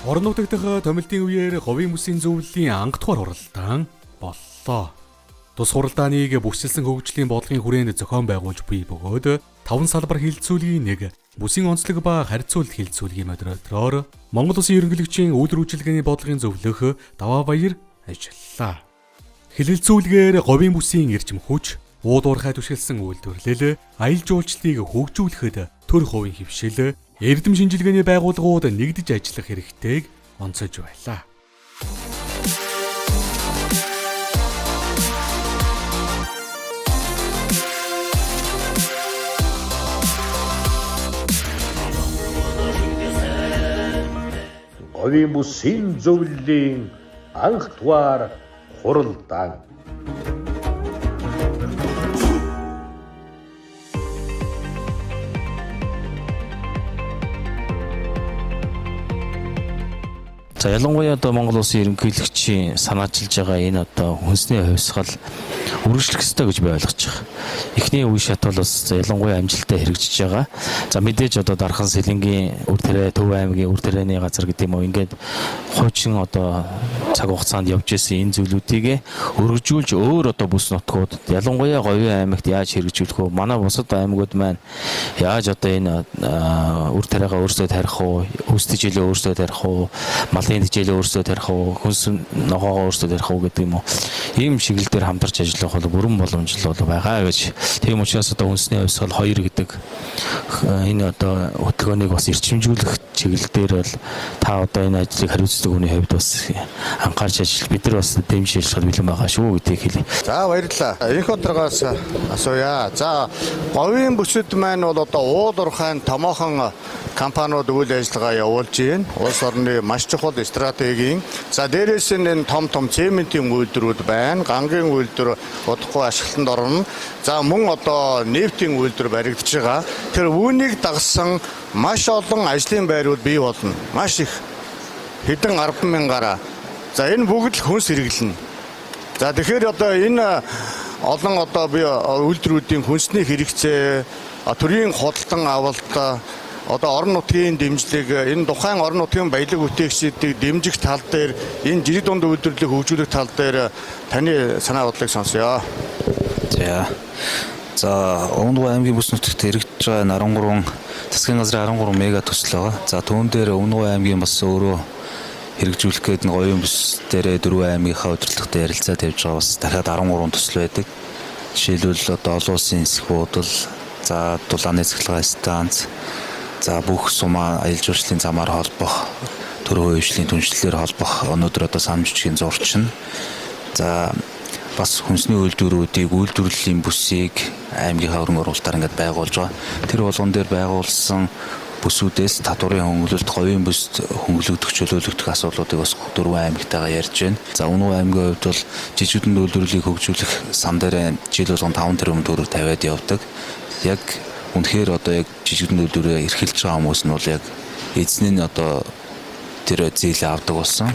Орон нутаг дахь томилтын үеэр говийн бүсийн зөвлөлийн ангадугаар хуралдаан боллоо. Тус хуралдааныг бүсэлсэн хөгжлийн бодлогын хүрээнд зохион байгуулж буй бөгөөд 5 салбар хилцүүлгийн нэг бүсийн онцлог ба харьцуулалт хилцүүлгийн модератороор Монгол Улсын ерөнхийлөгчийн үйл үржилгээний бодлогын зөвлөх Даваа Баяр ажиллалаа. Хэлэлцүүлгээр говийн бүсийн эрчим хүч, уудуурхай түшгэлсэн үйлдвэрлэл, аялал жуулчлалыг хөгжүүлэхэд төр хувийн хөвшил, эрдэм шинжилгээний байгууллагууд нэгдэж ажиллах хэрэгтэйг онцолж байлаа. Говийн бүсийн зөвлөлийн анх дугаар хуралдаан. За ялангуяа одоо Монгол Улсын ерөнхийлөгчийн санаачилж байгаа энэ одоо хүнсний хувьсгал үргэлжлэх ёстой гэж би ойлгож байгаа. Эхний үе шат бол бас ялангуяа амжилттай хэрэгжиж байгаа. За мэдээж одоо Дархан Сэлэнгийн үр тэрэ, Төв аймгийн үр тэрэний газар гэдэг юм уу ингээд хуучин одоо цаг хугацаанд явж исэн энэ зүйлүүдийг өргөжүүлж өөр одоо бүс нутгууд ялангуяа Говийн аймагт яаж хэрэгжүүлэх вэ? Манай бусад аймагуд маань яаж одоо энэ үр тэрэгээ өөрсдөө тарих уу? Хүнс тэжээлээ өөрсдөө тарих уу? Малын тэжээлээ өөрсдөө тарих уу? Хүнс ногоогоо өөрсдөө тарих уу гэдэг юм уу? Ийм чиглэл дээр хамтарч ажиллах бол бүрэн боломжтой бол байгаа гэж. Тийм учраас одоо хүнсний хувьсгал 2 гэдэг энэ одоо хөтөлбөрийг бас эрчимжүүлэх чиглэл дээр бол та одоо энэ ажлыг хариуцдаг хүний хувьд бас анхаарч ажиллах бид нар бас дэмжиж ажиллах бэлэн байгаа шүү гэдгийг хэлье. За баярлалаа. Энх өдрөөс асууя. За говийн бүсэд маань бол одоо уулуурхайн томоохон компаниуд үйл ажиллагаа явуулж байна. Улс орны маш чухал стратегийн. За дээрээс нь энэ том цементийн үйлдвэрүүд байна. Гангийн үйлдвэр удахгүй ашиглалтанд орно. За мөн одоо нефтийн үйлдвэр баригдаж байгаа. Тэр үүнийг дагсан маш олон ажлын байрууд бий болно. Маш их хэдэн 10 мянгаар. За энэ бүгд л хүнс хэрэглэнэ. За тэгэхээр одоо энэ олон одоо би үйлдвэрүүдийн хүнсний хэрэгцээ, төрийн худалдан авалт, одоо орон нутгийн дэмжлэг, энэ тухайн орон нутгийн баялаг бүтээгчдийг дэмжих тал дээр, энэ жирийн дунд үйлдвэрлэлийг хөгжүүлэх тал дээр таны санаа бодлыг сонсъё. За Өмнөд аймгийн бүс нутагт хэрэгжиж байгаа 13 засгийн газрын 13 мега төсөл байгаа. За түүн дээр Өмнөд аймгийн бас өөрөө хэрэгжүүлэх гээд нэг говийн бүс дээрээ 4 аймгийнхаа удирдлагатай ярилцаа тавьж байгаа бас дахиад 13 төсөл байдаг. Жишээлбэл одоо олон улсын эсэх буудал, за дулааны цэцгэлгээ станц, за бүх сумаа аялал жуулчлалын замаар холбох, төрийн хувьслийн түншлэлээр холбох өнөөдөр одоо сан жижигэн зурчин. За бас хүнсний үйлдвэрүүдийг үйлдвэрлэлийн бүсийг аймгийнхаа өргөн оруулалтаар ингээд байгуулж байгаа. Тэр болгон дээр байгуулсан бүсүүдээс татварын хөнгөлөлт, говийн бүст хөнгөлөгдөх, чөлөөлөгдөх асуудлуудыг бас 4 аймагтайгаа ярьж байна. За Өмнөд аймгийн хувьд бол жижигдэн үйлдвэрлэлийг хөгжүүлэх сан дээр жил болгон 5 тэрбум төгрөг тавиад явдаг. Яг үнэхээр одоо яг жижигдэн үйлдвэрээ эрхэлж байгаа хүмүүс нь бол яг эзэн нь одоо тэр зээл авдаг болсон.